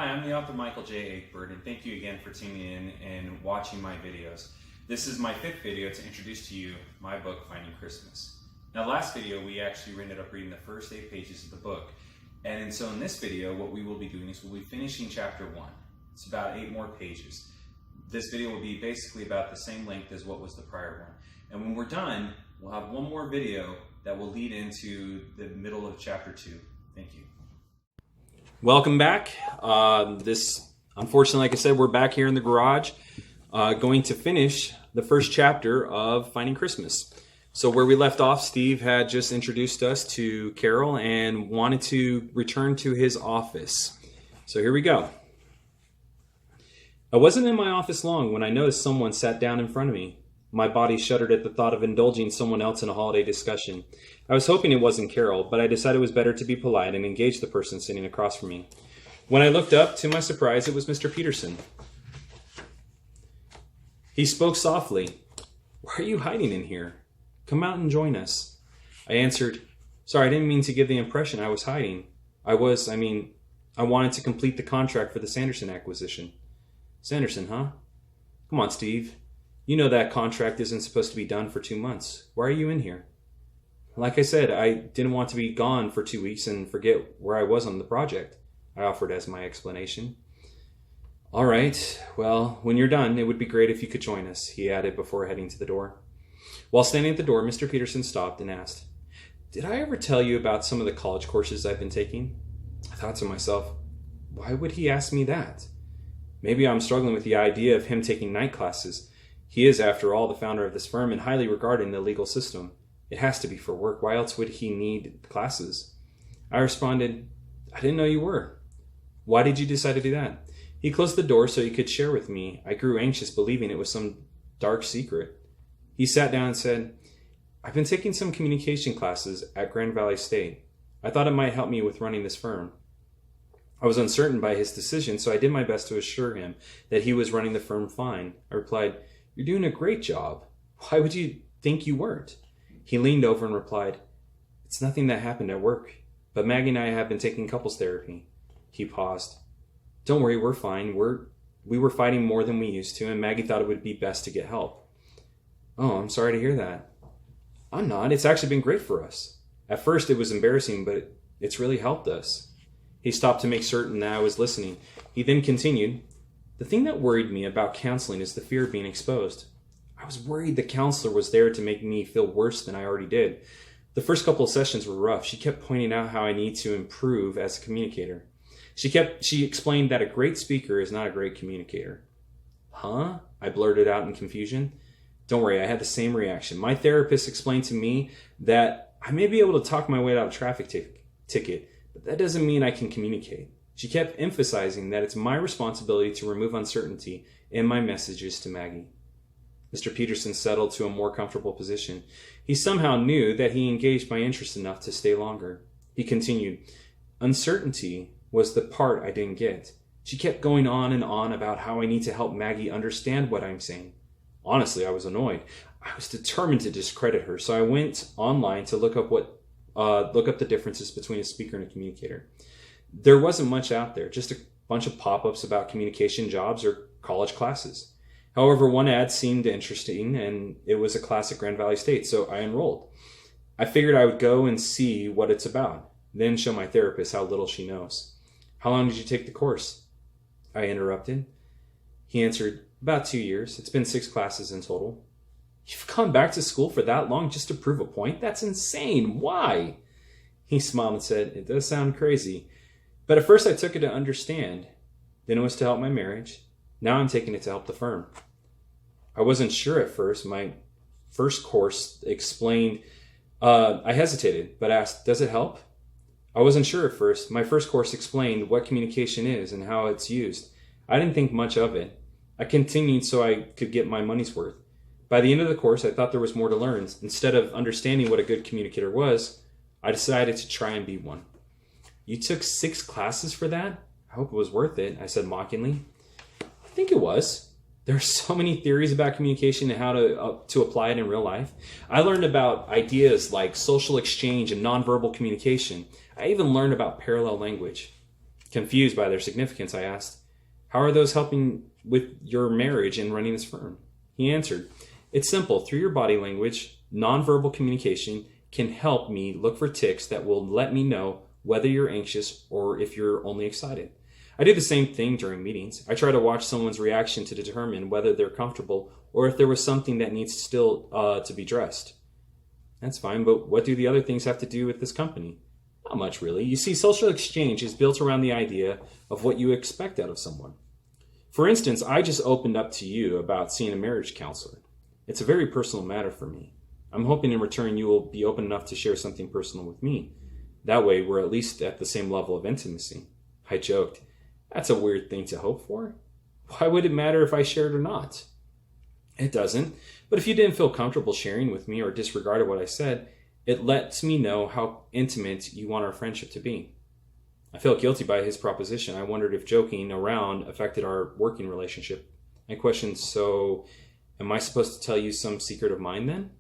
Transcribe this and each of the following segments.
Hi, I'm the author Michael J. Akebird, and thank you again for tuning in and watching my videos. This is my fifth video to introduce to you my book, Finding Christmas. Now, last video we actually ended up reading the first 8 pages of the book, and so in this video what we will be doing is we'll be finishing chapter 1. It's about 8 more pages. This video will be basically about the same length as what was the prior one. And when we're done, we'll have one more video that will lead into the middle of chapter 2. Thank you. Welcome back. Unfortunately, like I said, we're back here in the garage going to finish the first chapter of Finding Christmas. So where we left off, Steve had just introduced us to Carol and wanted to return to his office. So here we go. I wasn't in my office long when I noticed someone sat down in front of me. My body shuddered at the thought of indulging someone else in a holiday discussion. I was hoping it wasn't Carol, but I decided it was better to be polite and engage the person sitting across from me. When I looked up, to my surprise, it was Mr. Peterson. He spoke softly. "Why are you hiding in here? Come out and join us." I answered, "Sorry, I didn't mean to give the impression I was hiding. I wanted to complete the contract for the Sanderson acquisition." "Sanderson, huh? Come on, Steve. You know that contract isn't supposed to be done for 2 months. Why are you in here?" "Like I said, I didn't want to be gone for 2 weeks and forget where I was on the project," I offered as my explanation. "All right. Well, when you're done, it would be great if you could join us," he added before heading to the door. While standing at the door, Mr. Peterson stopped and asked, "Did I ever tell you about some of the college courses I've been taking?" I thought to myself, why would he ask me that? Maybe I'm struggling with the idea of him taking night classes. He is, after all, the founder of this firm and highly regarded in the legal system. It has to be for work. Why else would he need classes? I responded, "I didn't know you were." "Why did you decide to do that?" He closed the door so he could share with me. I grew anxious, believing it was some dark secret. He sat down and said, "I've been taking some communication classes at Grand Valley State. I thought it might help me with running this firm." I was uncertain by his decision, so I did my best to assure him that he was running the firm fine. I replied, "You're doing a great job. Why would you think you weren't?" He leaned over and replied, "It's nothing that happened at work, but Maggie and I have been taking couples therapy." He paused. "Don't worry, we're fine. We were fighting more than we used to, and Maggie thought it would be best to get help." "Oh, I'm sorry to hear that." "I'm not. It's actually been great for us. At first it was embarrassing, but it's really helped us." He stopped to make certain that I was listening. He then continued, "The thing that worried me about counseling is the fear of being exposed. I was worried the counselor was there to make me feel worse than I already did. The first couple of sessions were rough. She kept pointing out how I need to improve as a communicator. She explained that a great speaker is not a great communicator." "Huh?" I blurted out in confusion. Don't worry, I had the same reaction. My therapist explained to me that I may be able to talk my way out of a traffic ticket, but that doesn't mean I can communicate. She kept emphasizing that it's my responsibility to remove uncertainty in my messages to Maggie. Mr. Peterson settled to a more comfortable position. He somehow knew that he engaged my interest enough to stay longer. He continued, "Uncertainty was the part I didn't get. She kept going on and on about how I need to help Maggie understand what I'm saying. Honestly, I was annoyed. I was determined to discredit her, so I went online to look up the differences between a speaker and a communicator. There wasn't much out there, just a bunch of pop-ups about communication jobs or college classes. However, one ad seemed interesting, and it was a class at Grand Valley State, so I enrolled. I figured I would go and see what it's about, then show my therapist how little she knows." "How long did you take the course?" I interrupted. He answered, "About 2 years. It's been 6 classes in total." "You've gone back to school for that long just to prove a point? That's insane. Why?" He smiled and said, "It does sound crazy. But at first I took it to understand. Then it was to help my marriage. Now I'm taking it to help the firm." I wasn't sure at first. My first course explained. I hesitated, but asked, "Does it help?" I wasn't sure at first. My first course explained what communication is and how it's used. I didn't think much of it. I continued so I could get my money's worth. By the end of the course, I thought there was more to learn. Instead of understanding what a good communicator was, I decided to try and be one. "You took 6 classes for that? I hope it was worth it," I said mockingly. "I think it was. There are so many theories about communication and how to apply it in real life. I learned about ideas like social exchange and nonverbal communication. I even learned about parallel language." Confused by their significance, I asked, "How are those helping with your marriage and running this firm?" He answered, "It's simple. Through your body language, nonverbal communication can help me look for tics that will let me know whether you're anxious or if you're only excited. I do the same thing during meetings. I try to watch someone's reaction to determine whether they're comfortable or if there was something that needs still to be addressed." That's fine, but what do the other things have to do with this company? Not much, really. You see, social exchange is built around the idea of what you expect out of someone. For instance, I just opened up to you about seeing a marriage counselor. It's a very personal matter for me. I'm hoping in return you will be open enough to share something personal with me. That way, we're at least at the same level of intimacy. I joked, "That's a weird thing to hope for. Why would it matter if I shared or not?" It doesn't, but if you didn't feel comfortable sharing with me or disregarded what I said, it lets me know how intimate you want our friendship to be. I felt guilty by his proposition. I wondered if joking around affected our working relationship. I questioned, "So, am I supposed to tell you some secret of mine then?"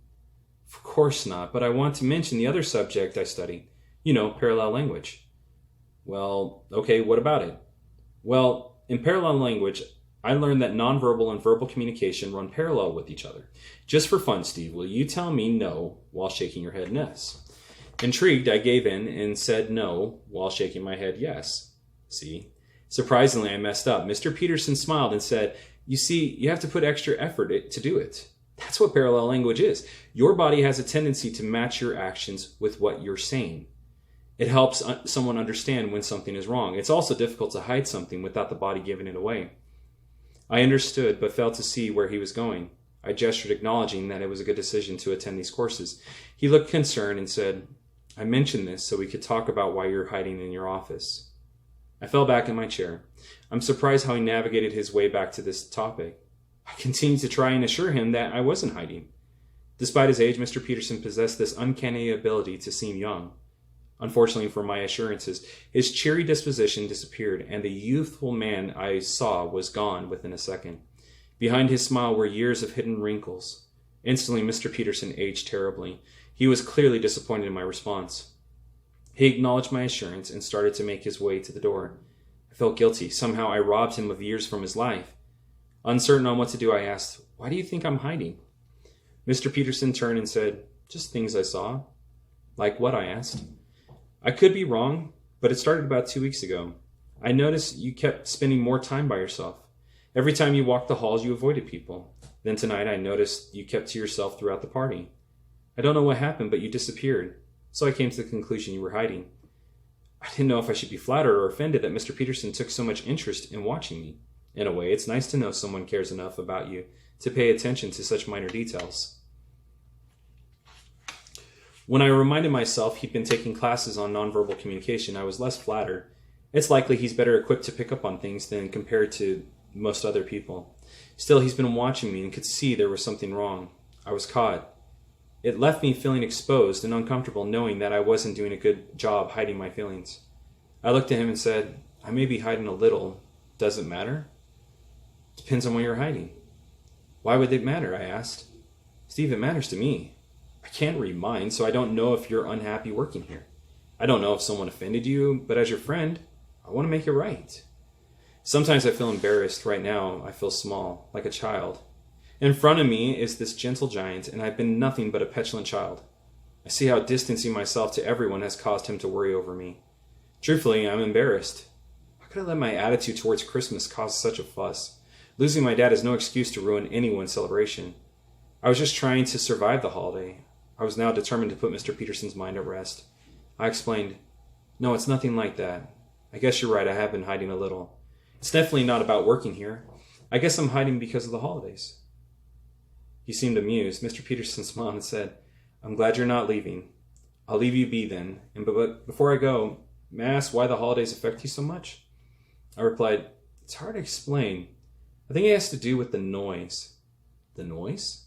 "Of course not, but I want to mention the other subject I study. Parallel language." "Well, okay, what about it?" "Well, in parallel language, I learned that nonverbal and verbal communication run parallel with each other. Just for fun, Steve, will you tell me no while shaking your head yes?" Intrigued, I gave in and said no while shaking my head yes. See? Surprisingly, I messed up. Mr. Peterson smiled and said, "You see, you have to put extra effort to do it. That's what parallel language is. Your body has a tendency to match your actions with what you're saying. It helps someone understand when something is wrong. It's also difficult to hide something without the body giving it away." I understood, but failed to see where he was going. I gestured, acknowledging that it was a good decision to attend these courses. He looked concerned and said, "I mentioned this so we could talk about why you're hiding in your office." I fell back in my chair. I'm surprised how he navigated his way back to this topic. I continued to try and assure him that I wasn't hiding. Despite his age, Mr. Peterson possessed this uncanny ability to seem young. Unfortunately for my assurances, his cheery disposition disappeared, and the youthful man I saw was gone within a second. Behind his smile were years of hidden wrinkles. Instantly, Mr. Peterson aged terribly. He was clearly disappointed in my response. He acknowledged my assurance and started to make his way to the door. I felt guilty. Somehow I robbed him of years from his life. Uncertain on what to do, I asked, "Why do you think I'm hiding?" Mr. Peterson turned and said, "Just things I saw." "Like what?" I asked. "I could be wrong, but it started about 2 weeks ago. I noticed you kept spending more time by yourself. Every time you walked the halls, you avoided people. Then tonight, I noticed you kept to yourself throughout the party. I don't know what happened, but you disappeared. So I came to the conclusion you were hiding." I didn't know if I should be flattered or offended that Mr. Peterson took so much interest in watching me. In a way, it's nice to know someone cares enough about you to pay attention to such minor details. When I reminded myself he'd been taking classes on nonverbal communication, I was less flattered. It's likely he's better equipped to pick up on things than compared to most other people. Still, he's been watching me and could see there was something wrong. I was caught. It left me feeling exposed and uncomfortable, knowing that I wasn't doing a good job hiding my feelings. I looked at him and said, "I may be hiding a little. Does it matter?" "Depends on what you're hiding." "Why would it matter?" I asked. "Steve, it matters to me. I can't read minds, so I don't know if you're unhappy working here. I don't know if someone offended you, but as your friend, I want to make it right. Sometimes I feel embarrassed. Right now, I feel small, like a child. In front of me is this gentle giant, and I've been nothing but a petulant child. I see how distancing myself to everyone has caused him to worry over me. Truthfully, I'm embarrassed. How could I let my attitude towards Christmas cause such a fuss? Losing my dad is no excuse to ruin anyone's celebration. I was just trying to survive the holiday. I was now determined to put Mr. Peterson's mind at rest. I explained, "No, it's nothing like that. I guess you're right, I have been hiding a little. It's definitely not about working here. I guess I'm hiding because of the holidays." He seemed amused. Mr. Peterson smiled and said, "I'm glad you're not leaving. I'll leave you be then. But before I go, may I ask why the holidays affect you so much?" I replied, "It's hard to explain. I think it has to do with the noise." "The noise?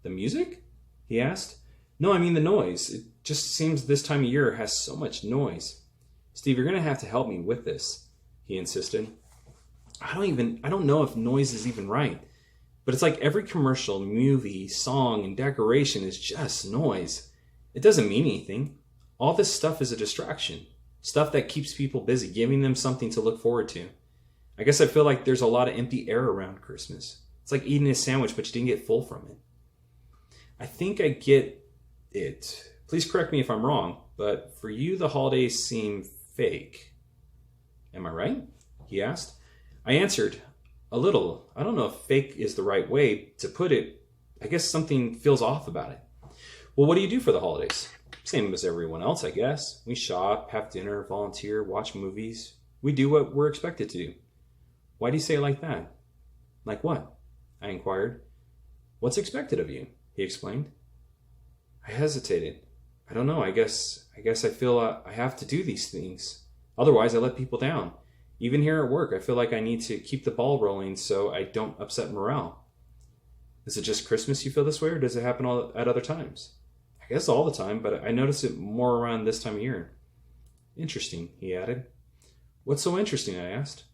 The music?" he asked. "No, I mean the noise. It just seems this time of year has so much noise." "Steve, you're going to have to help me with this," he insisted. I don't know if noise is even right, but it's like every commercial, movie, song, and decoration is just noise. It doesn't mean anything. All this stuff is a distraction. Stuff that keeps people busy, giving them something to look forward to. I guess I feel like there's a lot of empty air around Christmas. It's like eating a sandwich, but you didn't get full from it. I think I get it. Please correct me if I'm wrong, but for you, the holidays seem fake. Am I right? He asked. I answered, a little. I don't know if fake is the right way to put it. I guess something feels off about it. Well, what do you do for the holidays? Same as everyone else, I guess. We shop, have dinner, volunteer, watch movies. We do what we're expected to do. Why do you say it like that? Like what? I inquired. What's expected of you? He explained. I hesitated. I don't know. I guess I feel I have to do these things. Otherwise, I let people down. Even here at work, I feel like I need to keep the ball rolling so I don't upset morale. Is it just Christmas you feel this way, or does it happen at other times? I guess all the time, but I notice it more around this time of year. Interesting, he added. What's so interesting, I asked.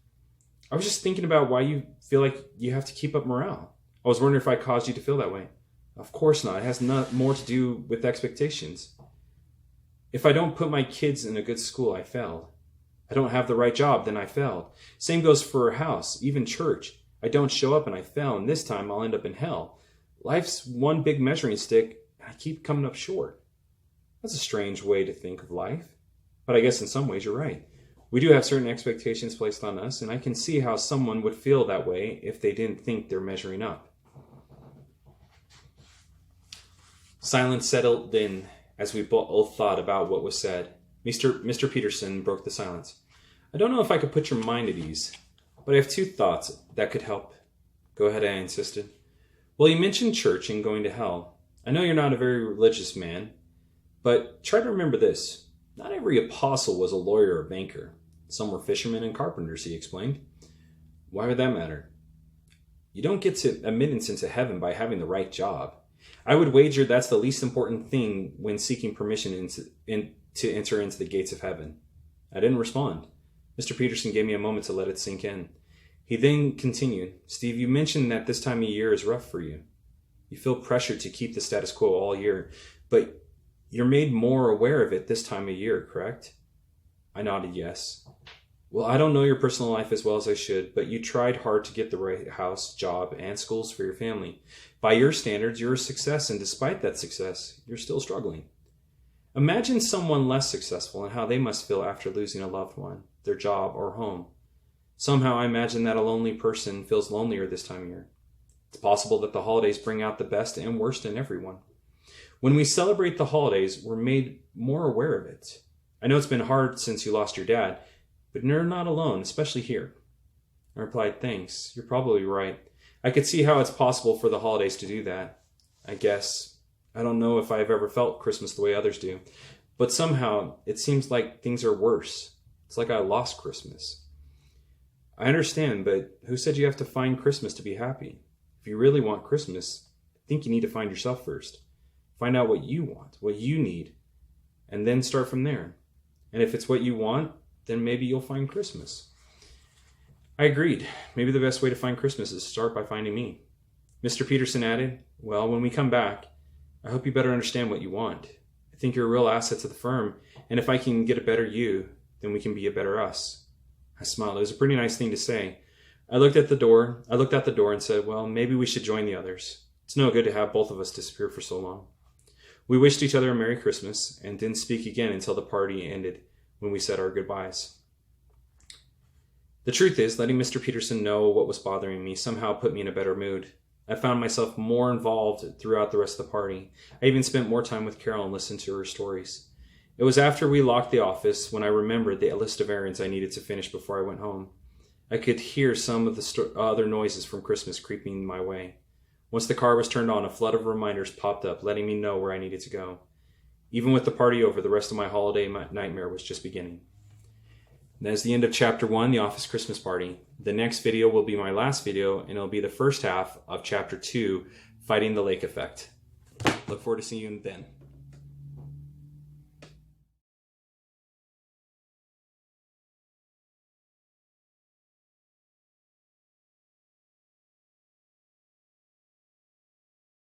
I was just thinking about why you feel like you have to keep up morale. I was wondering if I caused you to feel that way. Of course not. It has more to do with expectations. If I don't put my kids in a good school, I failed. I don't have the right job, then I failed. Same goes for a house, even church. I don't show up and I fail, and this time I'll end up in hell. Life's one big measuring stick, and I keep coming up short. That's a strange way to think of life. But I guess in some ways you're right. We do have certain expectations placed on us, and I can see how someone would feel that way if they didn't think they're measuring up. Silence settled in as we both thought about what was said. Mr. Peterson broke the silence. I don't know if I could put your mind at ease, but I have two thoughts that could help. Go ahead, I insisted. Well, you mentioned church and going to hell. I know you're not a very religious man, but try to remember this. Not every apostle was a lawyer or banker. Some were fishermen and carpenters, he explained. Why would that matter? You don't get to admittance into heaven by having the right job. I would wager that's the least important thing when seeking permission to enter into the gates of heaven. I didn't respond. Mr. Peterson gave me a moment to let it sink in. He then continued, Steve, you mentioned that this time of year is rough for you. You feel pressured to keep the status quo all year, but you're made more aware of it this time of year, correct? I nodded yes. Well, I don't know your personal life as well as I should, but you tried hard to get the right house, job, and schools for your family. By your standards, you're a success, and despite that success, you're still struggling. Imagine someone less successful and how they must feel after losing a loved one, their job, or home. Somehow I imagine that a lonely person feels lonelier this time of year. It's possible that the holidays bring out the best and worst in everyone. When we celebrate the holidays, we're made more aware of it. I know it's been hard since you lost your dad, but you're not alone, especially here. I replied, thanks. You're probably right. I could see how it's possible for the holidays to do that. I guess. I don't know if I've ever felt Christmas the way others do, but somehow it seems like things are worse. It's like I lost Christmas. I understand, but who said you have to find Christmas to be happy? If you really want Christmas, I think you need to find yourself first. Find out what you want, what you need, and then start from there. And if it's what you want, then maybe you'll find Christmas. I agreed. Maybe the best way to find Christmas is to start by finding me. Mr. Peterson added, well, when we come back, I hope you better understand what you want. I think you're a real asset to the firm, and if I can get a better you, then we can be a better us. I smiled. It was a pretty nice thing to say. I looked out the door and said, well, maybe we should join the others. It's no good to have both of us disappear for so long. We wished each other a Merry Christmas and didn't speak again until the party ended when we said our goodbyes. The truth is, letting Mr. Peterson know what was bothering me somehow put me in a better mood. I found myself more involved throughout the rest of the party. I even spent more time with Carol and listened to her stories. It was after we locked the office when I remembered the list of errands I needed to finish before I went home. I could hear some of the other noises from Christmas creeping my way. Once the car was turned on, a flood of reminders popped up, letting me know where I needed to go. Even with the party over, the rest of my holiday nightmare was just beginning. And that's the end of Chapter 1, The Office Christmas Party. The next video will be my last video, and it'll be the first half of Chapter 2, Fighting the Lake Effect. Look forward to seeing you then.